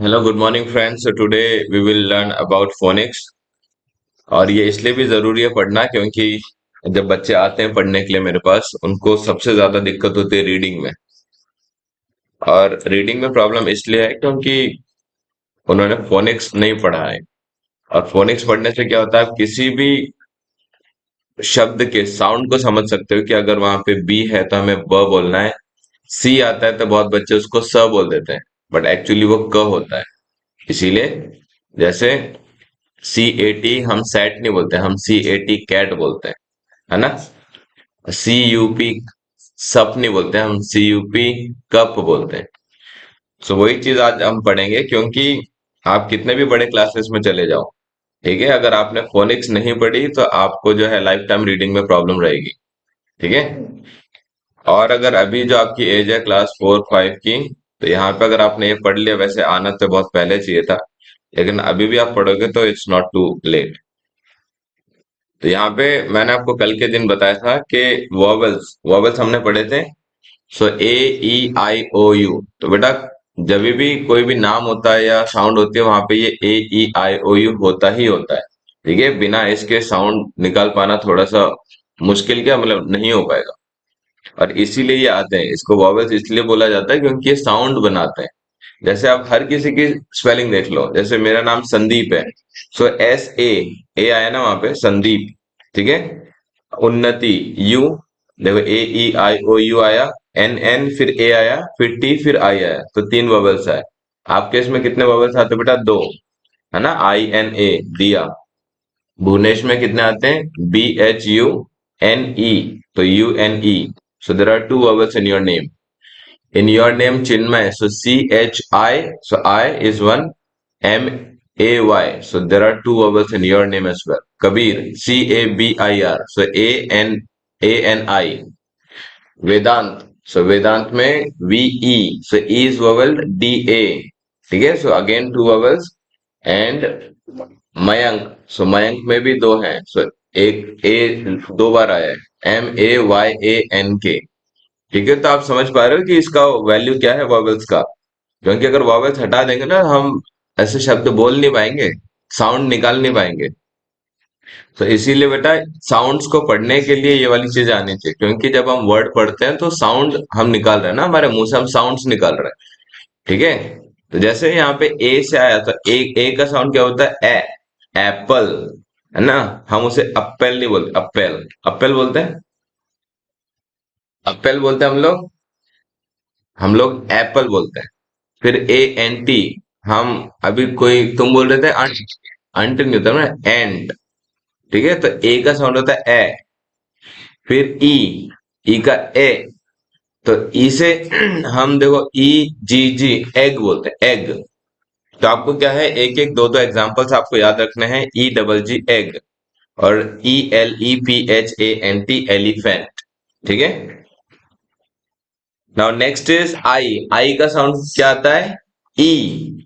Hello good morning friends. Today we will learn about phonics. और ये इसलिए भी जरूरी है पढ़ना क्योंकि जब बच्चे आते हैं पढ़ने के लिए मेरे पास उनको सबसे ज्यादा दिक्कत होती है रीडिंग में। और रीडिंग में प्रॉब्लम इसलिए है क्योंकि उन्होंने फोनिक्स नहीं पढ़ा है। और फोनिक्स पढ़ने से क्या होता है, आप किसी भी शब्द के साउंड को समझ सकते हो कि अगर वहां पे बी है तो हमें ब बोलना है। सी आता है तो बहुत बच्चे उसको स बोल देते हैं, बट एक्चुअली वो क होता है। इसीलिए जैसे सी ए टी हम सेट नहीं बोलते, हम सी ए टी कैट बोलते हैं, है ना। सी यू पी सप नहीं बोलते, हम सी यू पी कप बोलते हैं। सो वही चीज आज हम पढ़ेंगे क्योंकि आप कितने भी बड़े क्लासेस में चले जाओ, ठीक है, अगर आपने फोनिक्स नहीं पढ़ी तो आपको जो है लाइफ टाइम रीडिंग में प्रॉब्लम रहेगी। ठीक है। और अगर अभी जो आपकी एज है क्लास 4 5 की, तो यहाँ पे अगर आपने ये पढ़ लिया, वैसे आना तो बहुत पहले चाहिए था, लेकिन अभी भी आप पढ़ोगे तो इट्स नॉट टू लेट। तो यहाँ पे मैंने आपको कल के दिन बताया था कि वॉवेल्स वॉवेल्स हमने पढ़े थे। सो ए ई आई ओ यू, तो बेटा जब भी कोई भी नाम होता है या साउंड होती है वहां पे ये ए ई आई ओ यू होता ही होता है। ठीक है, बिना इसके साउंड निकाल पाना थोड़ा सा मुश्किल, क्या मतलब नहीं हो पाएगा। और इसीलिए ये आते हैं, इसको वॉवेल्स इसलिए बोला जाता है क्योंकि ये साउंड बनाते हैं। जैसे आप हर किसी की स्पेलिंग देख लो, जैसे मेरा नाम संदीप है, सो एस ए आया ना वहां पे संदीप। ठीक है। उन्नति यू, देखो ए ई आई ओ यू आया, एन एन फिर ए आया, फिर टी फिर आई आया, तो तीन बबल्स आए। आपके इसमें कितने बबल्स आते हैं बेटा? दो, है ना। आई एन ए दिया। भुवनेश में कितने आते हैं? B H U N E, तो U N E. So there are two bubbles in your name. In your name Chinmay, so CHI, so I is one, MAY, so there are two vowels in your name as well. Kabir, CABIR, so ANI. Vedant, so Vedant में VE, so E is vowel DA. ठीक है, so again two vowels. And Mayank, सो मयंक में भी दो हैं, सो एक ए दो बार आया है, MAYANK। ठीक है, तो आप समझ पा रहे हो कि इसका वैल्यू क्या है वॉवेल्स का। क्योंकि अगर वॉवेल्स हटा देंगे ना, हम ऐसे शब्द बोल नहीं पाएंगे, साउंड निकाल नहीं पाएंगे। तो इसीलिए बेटा साउंड्स को पढ़ने के लिए ये वाली चीज आनी चाहिए, क्योंकि जब हम वर्ड पढ़ते हैं तो साउंड हम निकाल रहे हैं ना, हमारे मुंह से हम साउंड्स निकाल रहे हैं। ठीक है। तो जैसे यहाँ पे ए से आया, तो ए का साउंड क्या होता है? ए, एप्पल, है ना। हम उसे अप्पल नहीं बोलते, अप्पल अप्पल बोलते हैं, अप्पल बोलते हैं हम लोग एप्पल बोलते हैं। फिर ए एन टी, हम अभी कोई तुम बोल रहे थे अंट, अंट नहीं होता ना, एंड। ठीक है, तो ए का साउंड होता है ए। फिर ई का ए, तो ई से हम देखो ई जी जी एग बोलते हैं, एग। तो आपको क्या है, एक एक दो दो एग्जांपल्स आपको याद रखने हैं। ई डबल जी एग, और E L E P H A N T elephant. ठीक है। Now next is I, I का साउंड क्या आता है? ई।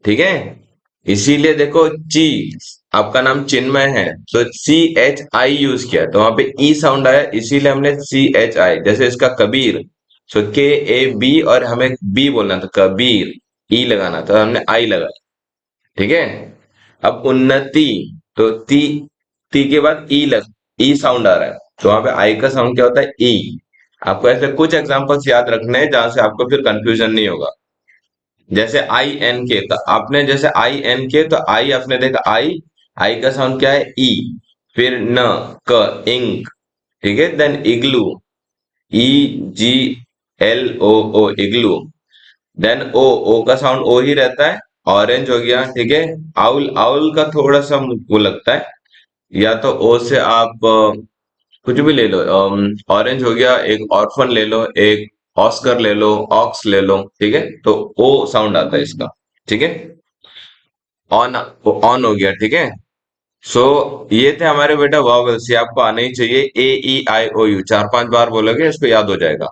ठीक है। इसीलिए देखो ची, आपका नाम चिन्मय है, तो CHI यूज किया, तो वहां पे ई साउंड आया, इसीलिए हमने CHI। जैसे इसका कबीर, सो KAB, और हमें बी बोलना था, कबीर, ई लगाना था, हमने आई लगाया। ठीक है। अब उन्नति, तो ती के बाद ई साउंड आ रहा है, तो वहां पे आई का साउंड क्या होता है? ई। आपको ऐसे कुछ एग्जांपल्स याद रखने हैं जहां से आपको फिर कंफ्यूजन नहीं होगा। जैसे INK, तो आपने जैसे INK, तो आई आपने देखा आई, आई का साउंड क्या है? ई। फिर न, क, इंक। ठीक है। देन इग्लू, EGLOO, इग्लू। देन ओ का साउंड ओ ही रहता है, ऑरेंज हो गया। ठीक है। आउल, आउल का थोड़ा सा वो लगता है, या तो ओ से आप कुछ भी ले लो। ऑरेंज हो गया, एक ऑर्फन ले लो, एक ऑस्कर ले लो, ऑक्स ले लो। ठीक है, तो ओ साउंड आता है इसका। ठीक है। ऑन, ऑन हो गया। ठीक है। सो ये थे हमारे बेटा वॉवेल्स, ये आपको आने ही चाहिए। AEIOU चार पांच बार बोलोगे इसको याद हो जाएगा।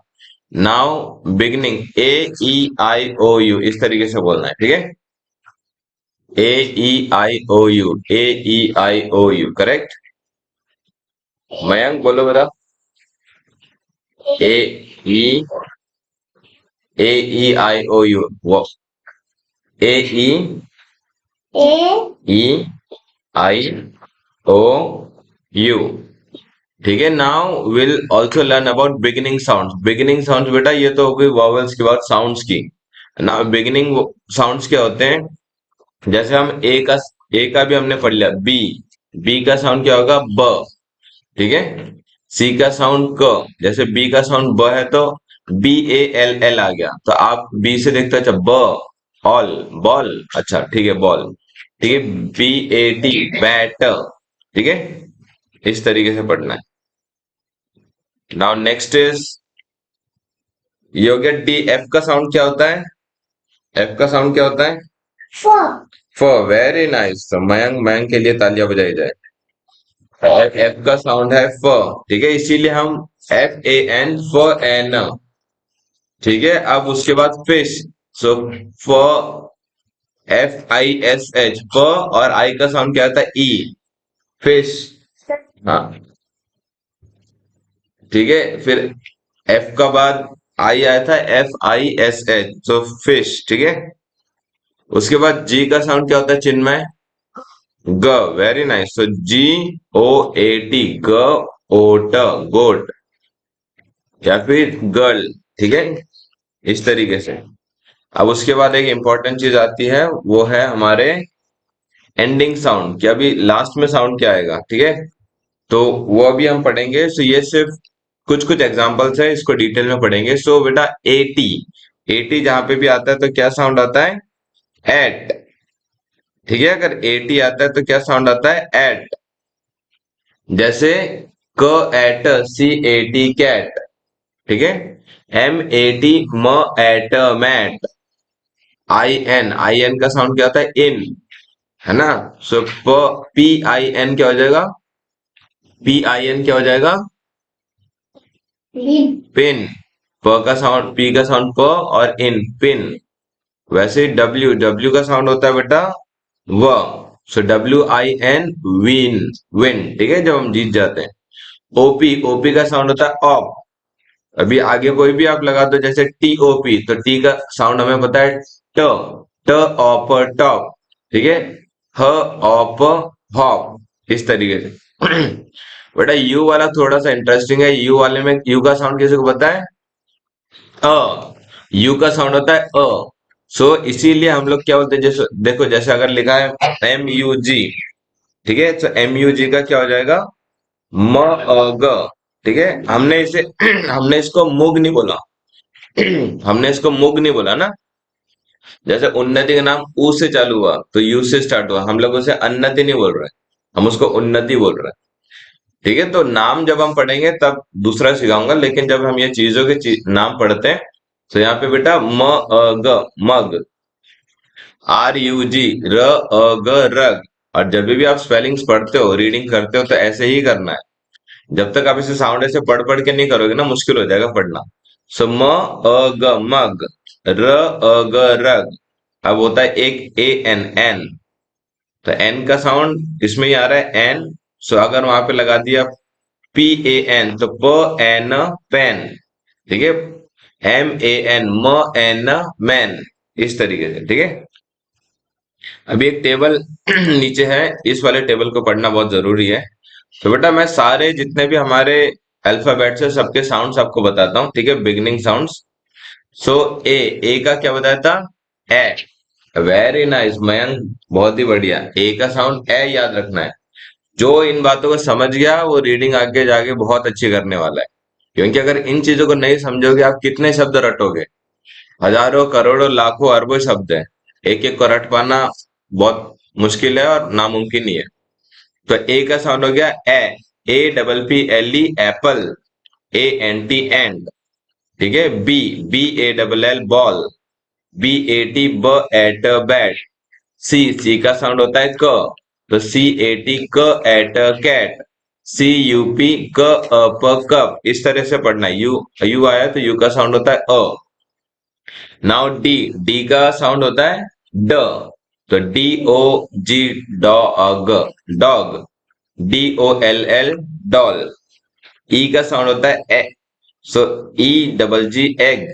नाउ बिगनिंग AEIOU, इस तरीके से बोलना है। ठीक है। AEIOU correct. मयंक बोलो बेटा। ए ई AEIOU, वो ए ई ई आई ओ यू। ठीक है, now will also learn about beginning sounds. Beginning sounds बेटा ये तो हो गई वॉवेल्स की बात, साउंड्स की। नाउ बिगिनिंग साउंड्स क्या होते हैं? जैसे हम ए का भी हमने पढ़ लिया, बी। बी का साउंड क्या होगा? ब। ठीक है। सी का साउंड क। जैसे बी का साउंड ब है तो बी ए एल एल आ गया, तो आप बी से देखते हो, अच्छा ब। ऑल, बॉल, अच्छा ठीक है बॉल। ठीक है, बी ए टी बैट। ठीक है, इस तरीके से पढ़ना है। नाउ नेक्स्ट इज, ये हो गया डी। एफ का साउंड क्या होता है? एफ का साउंड क्या होता है? फ। वेरी नाइस, तो मयंक, मयंक के लिए तालियां बजाई जाए। एफ का साउंड है फ। ठीक है, इसीलिए हम एफ ए एन, फ एन। ठीक है, अब उसके बाद फिश। सो फ, एफ आई एस एच, फ। और आई का साउंड क्या आता है? ई, फिश। हाँ, ठीक है। फिर एफ का बाद आई आया था, F I S H, so fish. ठीक है, उसके बाद जी का साउंड क्या होता है चिन्मय? ग। Very nice, so G O A T, ग ओट, गोट, या फिर गर्ल। ठीक है, इस तरीके से। अब उसके बाद एक इंपॉर्टेंट चीज आती है, वो है हमारे एंडिंग साउंड, कि अभी लास्ट में साउंड क्या आएगा। ठीक है, तो वो अभी हम पढ़ेंगे। सो ये सिर्फ कुछ कुछ एग्जांपल्स है, इसको डिटेल में पढ़ेंगे। सो बेटा एटी, एटी जहां पे भी आता है तो क्या साउंड आता है? एट। ठीक है, अगर एटी आता है तो क्या साउंड आता है? एट। जैसे क at, C A T cat. ठीक है, एम ए टी म एट मैट। आई एन का साउंड क्या होता है? इन, है ना? सो पी आई एन क्या हो जाएगा? पी आई एन क्या हो जाएगा? पिन। प का साउंड, पी का साउंड प, और इन, पिन। वैसे डब्ल्यू, डब्ल्यू का साउंड होता है बेटा व। So W I N, win, win. ठीक है, जब हम जीत जाते हैं। ओपी, ओपी का साउंड होता है ऑप। अभी आगे कोई भी आप लगा दो, जैसे टी ओ पी, तो टी का साउंड हमें पता है ट, ट ऑप टॉप। ठीक है, ह ऑप हॉप, इस तरीके से। बेटा यू वाला थोड़ा सा इंटरेस्टिंग है। यू वाले में यू का साउंड किसी को पता है? अ। यू का साउंड होता है अ। सो इसीलिए हम लोग क्या बोलते हैं, जैसे देखो, जैसे अगर लिखा है एम यू जी। ठीक है, तो एम यू जी का क्या हो जाएगा? म अ ग। ठीक है, हमने इसे हमने इसको मुग नहीं बोला। हमने इसको मुग नहीं बोला ना। जैसे उन्नति का नाम ऊ से चालू हुआ तो यू से स्टार्ट हुआ, हम लोग उसे अन्नति नहीं बोल रहे, हम उसको उन्नति बोल रहे हैं। ठीक है, तो नाम जब हम पढ़ेंगे तब दूसरा सिखाऊंगा, लेकिन जब हम ये चीजों के नाम पढ़ते हैं, तो यहाँ पे बेटा म अ ग, मग। आर यू जी, र अ ग, रग। और जब भी आप स्पेलिंग्स पढ़ते हो, रीडिंग करते हो, तो ऐसे ही करना है। जब तक आप इसे साउंड ऐसे पढ़ पढ़ के नहीं करोगे ना, मुश्किल हो जाएगा पढ़ना। सो म अ ग, मग। र अ ग, रग। अब होता है एक ए एन, एन। तो एन का साउंड इसमें ही आ रहा है, एन। सो अगर वहां पे लगा दिया पी ए एन, तो प एन, पेन। ठीक है, एम ए एन, म एन, मैन, इस तरीके से। ठीक है, अभी एक टेबल नीचे है, इस वाले टेबल को पढ़ना बहुत जरूरी है। तो बेटा मैं सारे जितने भी हमारे अल्फाबेट्स है, सबके साउंड्स आपको बताता हूँ। ठीक है, बिगनिंग साउंड्स। सो ए का क्या बताया था? ए। वेरी नाइस मयंक, बहुत ही बढ़िया। ए का साउंड ए याद रखना है। जो इन बातों को समझ गया वो रीडिंग आगे जाके बहुत अच्छी करने वाला है। क्योंकि अगर इन चीजों को नहीं समझोगे, आप कितने शब्द रटोगे? हजारों करोड़ों लाखों अरबों शब्द है, एक एक को रट पाना बहुत मुश्किल है और नामुमकिन ही है। तो ए का साउंड हो गया A. A double P L E, apple. A N T, and. ठीक है, B, B A double L, ball. B A T, ब एट, बैट। सी का साउंड होता है क। तो सी ए टी, क at, cat. C U P, क अ प, कप। इस तरह से पढ़ना है। यू, यू आया तो यू का साउंड होता है अ। नाउ डी, डी का साउंड होता है ड। तो D O G, dog, dog. D O L L, doll. E का साउंड होता है ए। So E double G, egg.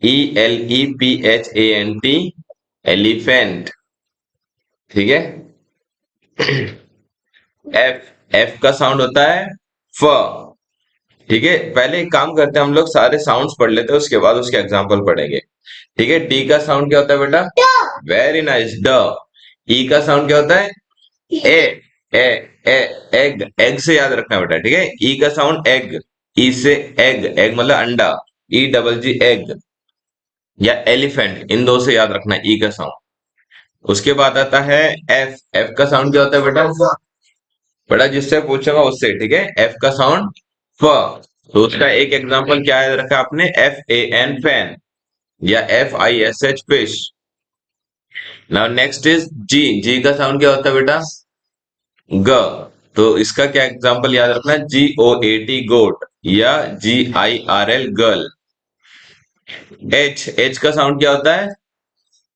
E L E P H A N T, elephant. ठीक है। एफ एफ का साउंड होता है फ। ठीक है, पहले एक काम करते हैं, हम लोग सारे साउंड्स पढ़ लेते हैं, उसके बाद उसके एग्जाम्पल पढ़ेंगे। ठीक है, डी का साउंड क्या होता है बेटा? वेरी नाइस, ड। ई का साउंड क्या होता है? ए। ए ए एग, एग से याद रखना बेटा। ठीक है, ई का साउंड एग। ई से एग, एग मतलब अंडा। ई डबल जी एग। या एलिफेंट, इन दो से याद रखना ई का साउंड। उसके बाद आता है एफ। एफ का साउंड क्या होता है बेटा? बेटा जिससे पूछेगा उससे। ठीक है, एफ का साउंड फ। तो उसका एक एग्जांपल क्या याद रखा आपने? एफ ए एन फैन, या F I S H fish. Now next is G. G का साउंड क्या होता है बेटा? ग। तो इसका क्या एग्जांपल याद रखना है? जी ओ ए टी गोट, या G I R L girl. H. H का साउंड क्या होता है?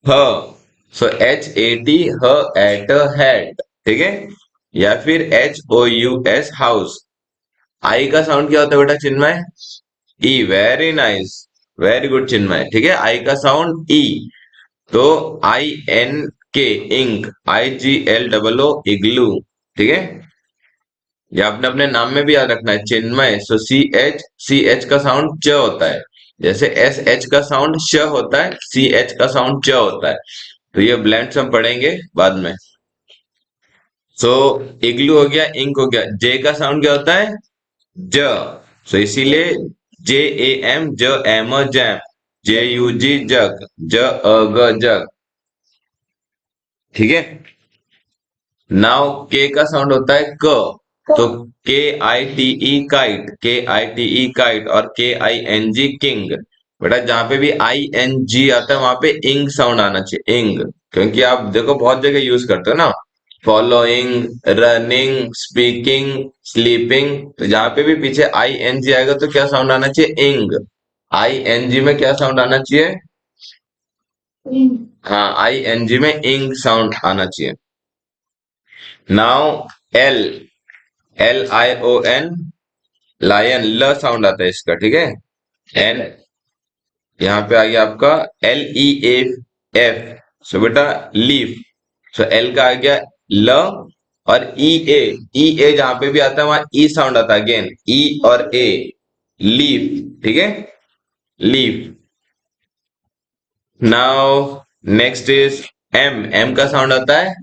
ह। सो एच ए टी, ह एट हेड। ठीक है, या फिर H O U S house. I का साउंड क्या होता है बेटा चिन्मय? ई। Very nice, very good Chinmay. ठीक है, आई का साउंड ई। तो I N K ink, I G L double O igloo. ठीक है, ये आपने अपने नाम में भी याद रखना है, चिन्मय। सो सी एच, सी एच का साउंड च होता है। जैसे एस एच का साउंड श होता है, सी एच का साउंड च होता है। तो ये ब्लेंड्स हम पढ़ेंगे बाद में। सो इग्लू हो गया, इंक हो गया। जे का साउंड क्या होता है? ज। सो इसीलिए जे ए एम, ज एम जैम। जे यू जी जग, ज अ ग जग। ठीक है, नाउ के का साउंड होता है क। तो के आई टी ई काइट, के आई टी ई काइट, और के आई एन जी किंग। बेटा जहां पे भी आई एन जी आता है वहां पे इंग साउंड आना चाहिए, इंग। क्योंकि आप देखो बहुत जगह यूज करते हो ना, फॉलोइंग, रनिंग, स्पीकिंग, स्लीपिंग। तो जहां पे भी पीछे आई एन जी आएगा तो क्या साउंड आना चाहिए? इंग। आई एन जी में क्या साउंड आना चाहिए? हाँ, आई एन जी में इंग साउंड आना चाहिए। Now L. L I O N, lion, ल साउंड आता है इसका। ठीक है, एन। यहाँ पे आ गया आपका एल ई एफ। सो बेटा लीफ। सो एल का आ गया ल, और ई ए। ई ए जहां पे भी आता है वहां ई साउंड आता है, अगेन ई और ए, लीफ। ठीक है, leaf. Now next is M. M का साउंड आता है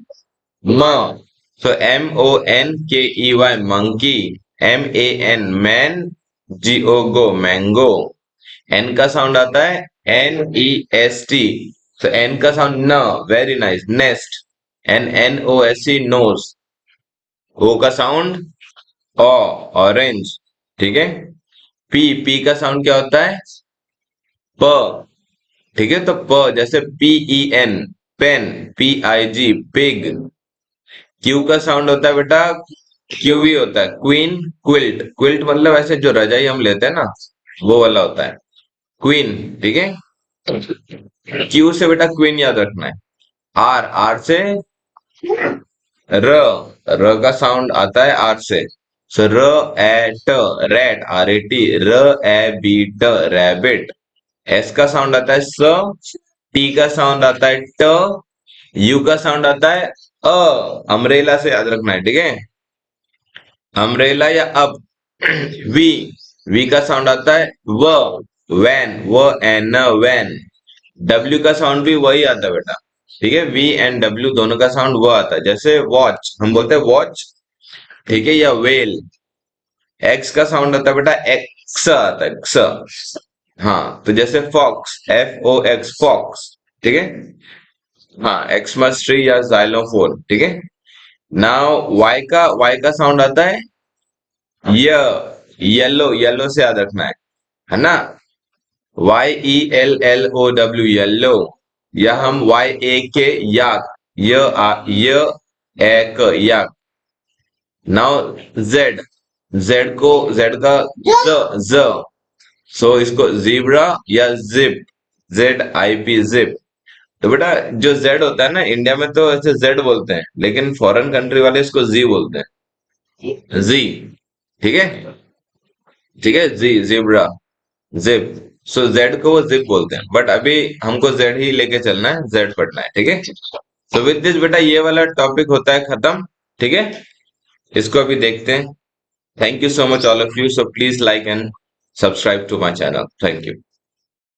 म। So M O N K E Y, monkey. M A N man, G O go, mango. N का साउंड आता है एन ई एस टी। तो एन का साउंड न, very nice, nest. N N O S C, nose. O का sound ओ, orange. ठीक है, P. P का साउंड क्या होता है? प। ठीक है, तो प जैसे P E N, pen. P I G, pig. Q का साउंड होता है बेटा, क्यू ही होता है, क्वीन, क्विल्ट। क्विल्ट मतलब ऐसे जो रजाई हम लेते हैं ना, वो वाला होता है, क्वीन। ठीक है, क्यू से बेटा क्वीन याद रखना है। आर। आर से र। र का साउंड आता है आर से। सो र ए ट, रैट, आर ए टी। र ए बी ट, रैबिट। एस का साउंड आता है स। टी का साउंड आता है ट। यू का साउंड आता है अ। अम्ब्रेला से याद रखना है। ठीक है, अम्ब्रेला या अब। वी। वी का साउंड आता है व, वैन, व एन, वैन। डब्ल्यू का साउंड भी वही आता है बेटा। ठीक है, वी एंड डब्ल्यू दोनों का साउंड वो आता है। जैसे वॉच हम बोलते हैं वॉच। ठीक है, या वेल। एक्स का साउंड आता है बेटा एक्स आता है, एक्स। हाँ, तो जैसे fox, F O X, fox. ठीक है, हाँ, एक्समस ट्री या जाइलोफोन। ठीक है, नाउ वाई का साउंड आता है य, येलो। येलो से याद रखना है ना? Y E L L O W, yellow. या हम वाई ए के, याक। य एक, याक। Now Z. जेड को, जेड का ज। सो इसको जीब्रा या zip, Z I P, zip. तो बेटा जो जेड होता है ना, इंडिया में तो ऐसे जेड बोलते हैं, लेकिन फॉरेन कंट्री वाले इसको जी बोलते हैं, जी। ठीक है, ठीक है, जी, जिब्रा, जिप। सो जेड को वो जिप बोलते हैं, बट अभी हमको जेड ही लेके चलना है, जेड पढ़ना है, ठीक है। सो विद दिस बेटा ये वाला टॉपिक होता है खत्म, ठीक है। इसको अभी देखते हैं। Thank you so much all of you, so please like and subscribe to my channel, thank you.